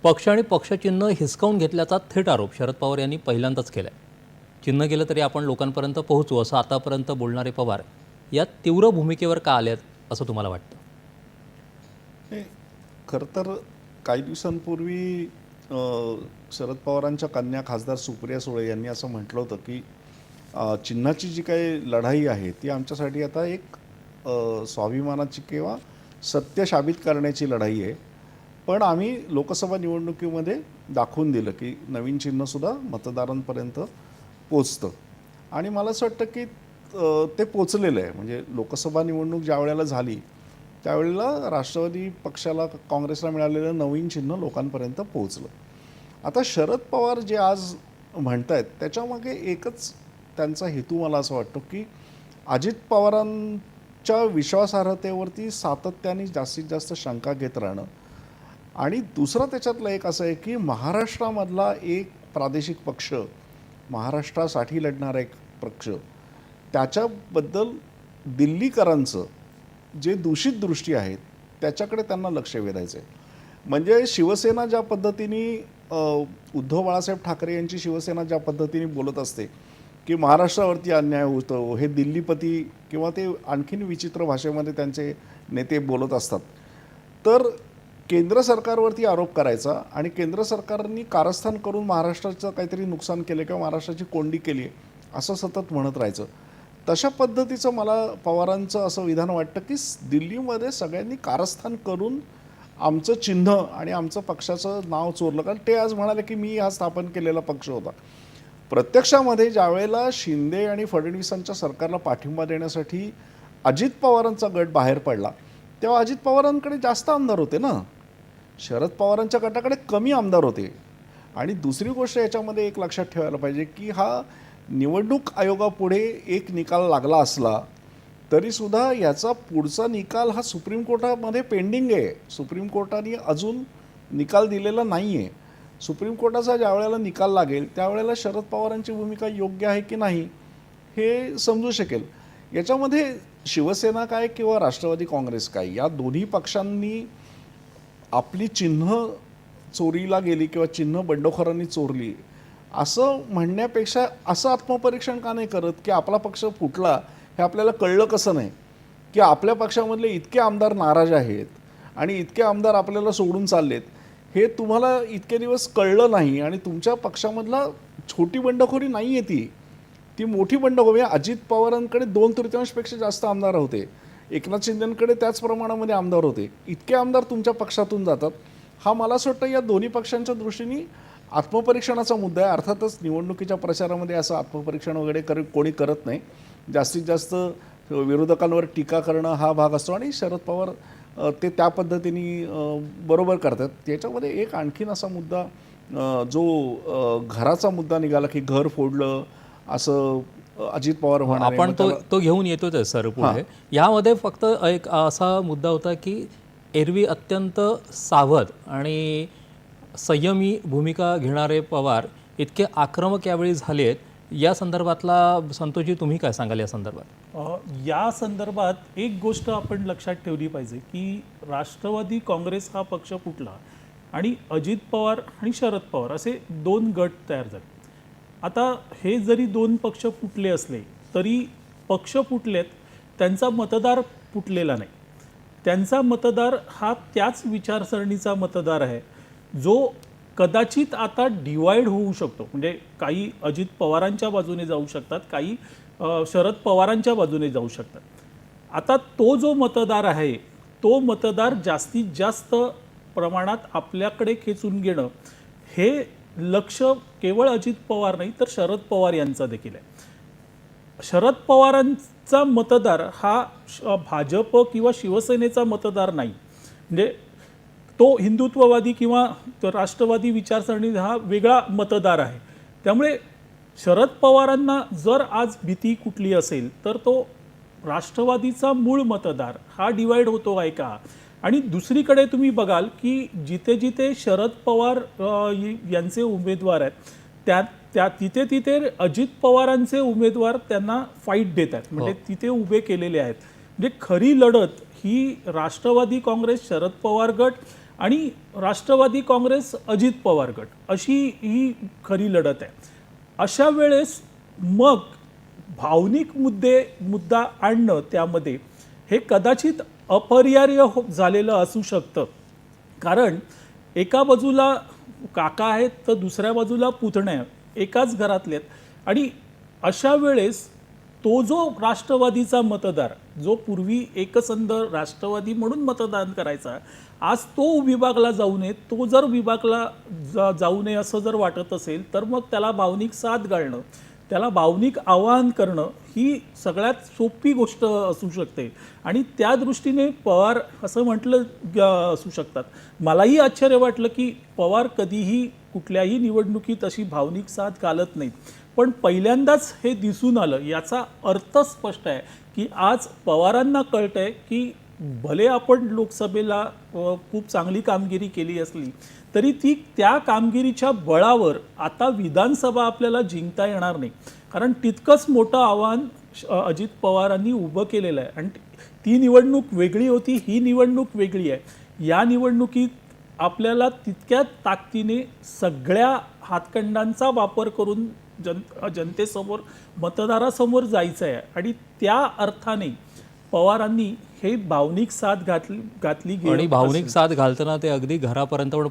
पक्ष आणि पक्षचिन्ह हिसकावून घेतल्याचा थेट आरोप शरद पवार यांनी पहिल्यांदाच केला आहे. चिन्ह गेलं तरी आपण लोकांपर्यंत पोहोचू असं आतापर्यंत बोलणारे पवार या तीव्र भूमिकेवर का आले असं तुम्हाला वाटतं? खरं तर काही दिवसांपूर्वी शरद पवारांच्या कन्या खासदार सुप्रिया सुळे यांनी असं म्हटलं होतं की चिन्हाची जी काही लढाई आहे ती आमच्यासाठी आता एक स्वाभिमानाची किंवा सत्य साबित करण्याची लढाई आहे. पण आम्ही लोकसभा निवडणुकीमध्ये दाखवून दिलं की नवीन चिन्हसुद्धा मतदारांपर्यंत पोचतं. आणि मला असं वाटतं की ते पोचलेलं आहे. म्हणजे लोकसभा निवडणूक ज्या वेळेला झाली त्यावेळेला राष्ट्रवादी पक्षाला काँग्रेसला मिळालेलं नवीन चिन्ह लोकांपर्यंत पोचलं. आता शरद पवार जे आज म्हणत आहेत त्याच्यामागे एकच त्यांचा हेतू मला असं वाटतं की अजित पवारांच्या विश्वासार्हतेवरती सातत्याने जास्तीत जास्त शंका घेत राहणं. आणि दुसरं त्याच्यातलं एक असं आहे की महाराष्ट्रामधला एक प्रादेशिक पक्ष, महाराष्ट्रासाठी लढणारा एक पक्ष, त्याच्याबद्दल दिल्लीकरांचं जे दूषित दृष्टी आहेत त्याच्याकडे त्यांना लक्ष वेधायचं आहे. म्हणजे शिवसेना ज्या पद्धतीने उद्धव बाळासाहेब ठाकरे यांची शिवसेना ज्या पद्धतीने बोलत असते की महाराष्ट्रावरती अन्याय होतो, हे दिल्लीपती किंवा ते आणखीन विचित्र भाषेमध्ये त्यांचे नेते बोलत असतात, तर केंद्र सरकारवरती आरोप करायचा आणि केंद्र सरकारने कारस्थान करून महाराष्ट्राचं काहीतरी नुकसान केलं किंवा महाराष्ट्राची कोंडी केली आहे असं सतत म्हणत राहायचं. तशा पद्धतीचं मला पवारांचं असं विधान वाटतं की दिल्लीमध्ये सगळ्यांनी कारस्थान करून आमचं चिन्ह आणि आमचं पक्षाचं नाव चोरलं. कारण ते आज म्हणाले की मी हा स्थापन केलेला पक्ष होता. प्रत्यक्षामध्ये ज्यावेळेला शिंदे आणि फडणवीसांच्या सरकारला पाठिंबा देण्यासाठी अजित पवारांचा गट बाहेर पडला तेव्हा अजित पवारांकडे जास्त आमदार होते ना, शरद पवारांच्या गटाकडे कमी आमदार होते. आणि दुसरी गोष्ट याच्यामध्ये एक लक्षात ठेवायला पाहिजे की हा निवडणूक आयोगापुढे एक निकाल लागला असला तरीसुद्धा याचा पुढचा निकाल हा सुप्रीम कोर्टामध्ये पेंडिंग आहे. सुप्रीम कोर्टाने अजून निकाल दिलेला नाही आहे. सुप्रीम कोर्टाचा ज्या वेळेला निकाल लागेल त्यावेळेला शरद पवारांची भूमिका योग्य आहे की नाही हे समजू शकेल. याच्यामध्ये शिवसेना काय किंवा राष्ट्रवादी काँग्रेस काय या दोन्ही पक्षांनी आपली चिन्ह चोरीला गेली किंवा चिन्ह बंडखोरांनी चोरली असं म्हणण्यापेक्षा असं आत्मपरीक्षण का नाही करत की आपला पक्ष फुटला हे आपल्याला कळलं कसं नाही, की आपल्या पक्षामधले इतके आमदार नाराज आहेत आणि इतके आमदार आपल्याला सोडून चाललेत हे तुम्हाला इतके दिवस कळलं नाही. आणि तुमच्या पक्षामधला छोटी बंडखोरी नाही आहे ती मोठी बंडखोरी. अजित पवारांकडे 2/3पेक्षा जास्त आमदार होते, एकनाथ शिंदेंकडे त्याच प्रमाणामध्ये आमदार होते. इतके आमदार तुमच्या पक्षातून जातात हा मला असं वाटतं या दोन्ही पक्षांच्या दृष्टीने आत्मपरीक्षणाचा मुद्दा आहे. अर्थातच निवडणुकीच्या प्रचारामध्ये असं आत्मपरीक्षण वगैरे कोणी करत नाही. जास्तीत जास्त विरोधकांवर टीका करणं हा भाग असतो आणि शरद पवार ते त्या पद्धतीने बरोबर करतात. त्याच्यामध्ये एक आणखीन असा मुद्दा जो घराचा मुद्दा निघाला की घर फोडलं असं अजित पवार म्हणाले. आपण तो घेऊन येतोच आहे सर पुढे. यामध्ये फक्त एक असा मुद्दा होता की एरवी अत्यंत सावध आणि संयमी भूमिका घेणारे पवार इतके आक्रमक यावेळी झालेत. या संदर्भातला संतोषजी तुम्ही काय सांगाल या संदर्भात? या संदर्भात एक गोष्ट आपण लक्षात ठेवली पाहिजे की राष्ट्रवादी काँग्रेस हा पक्ष फुटला आणि अजित पवार आणि शरद पवार असे दोन गट तयार झाले. आता हे जरी दोन पक्ष फुटले असले तरी पक्ष फुटलेत, त्यांचा मतदार फुटलेला नाही. त्यांचा मतदार हा त्याच विचारसरणीचा मतदार आहे जो कदाचित आता डिवाइड होऊ शकतो. म्हणजे काही अजित पवारांच्या बाजूने जाऊ शकतात, काही शरद पवारांच्या बाजूने जाऊ शकतात. आता तो जो मतदार आहे तो मतदार जास्तीत जास्त प्रमाणात आपल्याकडे खेचून घेणं हे लक्ष केवळ अजित पवार नाही तर शरद पवार यांचा देखील आहे. शरद पवारांचा मतदार हा भाजप किंवा शिवसेनेचा मतदार नाही. म्हणजे तो हिंदुत्ववादी किंवा राष्ट्रवादी विचारसरणी हा वेगळा मतदार आहे. त्यामुळे शरद पवारांना जर आज भीती कुठली असेल तर तो राष्ट्रवादीचा मूळ मतदार हा डिवाइड होतो आहे का. आणि दुसरीकडे तुम्ही बघाल की जिथे जिथे शरद पवार यांचे उमेदवार आहेत तिथे तिथे अजित पवारांचे उमेदवार त्यांना फाईट देत आहेत. म्हणजे तिथे उभे केलेले आहेत. म्हणजे खरी लढत ही राष्ट्रवादी काँग्रेस शरद पवार गट आणि राष्ट्रवादी काँग्रेस अजित पवार गट अशी ही खरी लढत आहे. अशा वेळेस मग भावनिक मुद्दा आणणं त्यामध्ये हे कदाचित अपरिहार्य झालेलं असू शकतं. कारण एका बाजूला काका आहेत तर दुसऱ्या बाजूला पुतण्या एकाच घरातले आहेत आणि अशा वेळेस तो जो राष्ट्रवादीचा मतदार जो पूर्वी एकसंध राष्ट्रवादी म्हणून मतदान करायचा, आज तो विभागला जाऊ नये, तो जर विभागला जाऊ नये असं जर वाटत असेल तर मग त्याला भावनिक साथ घालणं, त्याला भावनिक आवाहन करणं ही सगळ्यात सोपी गोष्ट असू शकते. आणि त्या दृष्टीने पवार असं म्हटलं असू शकतात. मलाही आश्चर्य वाटलं की पवार कधीही कुठल्याही निवडणुकीत अशी भावनिक साथ घालत नाहीत, पण पहिल्यांदाच हे दिसून आलं. याचा अर्थ स्पष्ट आहे की आज पवारांना कळतंय की भले आपण लोकसभेला खूप चांगली कामगिरी केली असली तरी ती त्या कामगिरीच्या बळावर आता विधानसभा आपल्याला जिंकता येणार नाही. कारण तितकंच मोठं आव्हान अजित पवारांनी उभं केलेलं आहे आणि ती निवडणूक वेगळी होती, ही निवडणूक वेगळी आहे. या निवडणुकीत आपल्याला तितक्या ताकदीने सगळ्या हातखंडांचा वापर करून जनतेसमोर मतदारासमोर जायचं आहे आणि त्या अर्थाने पवारांनी हे भावनिक साथ घातली आणि भावनिक साथ घालताना ते अगदी घरापर्यंत पण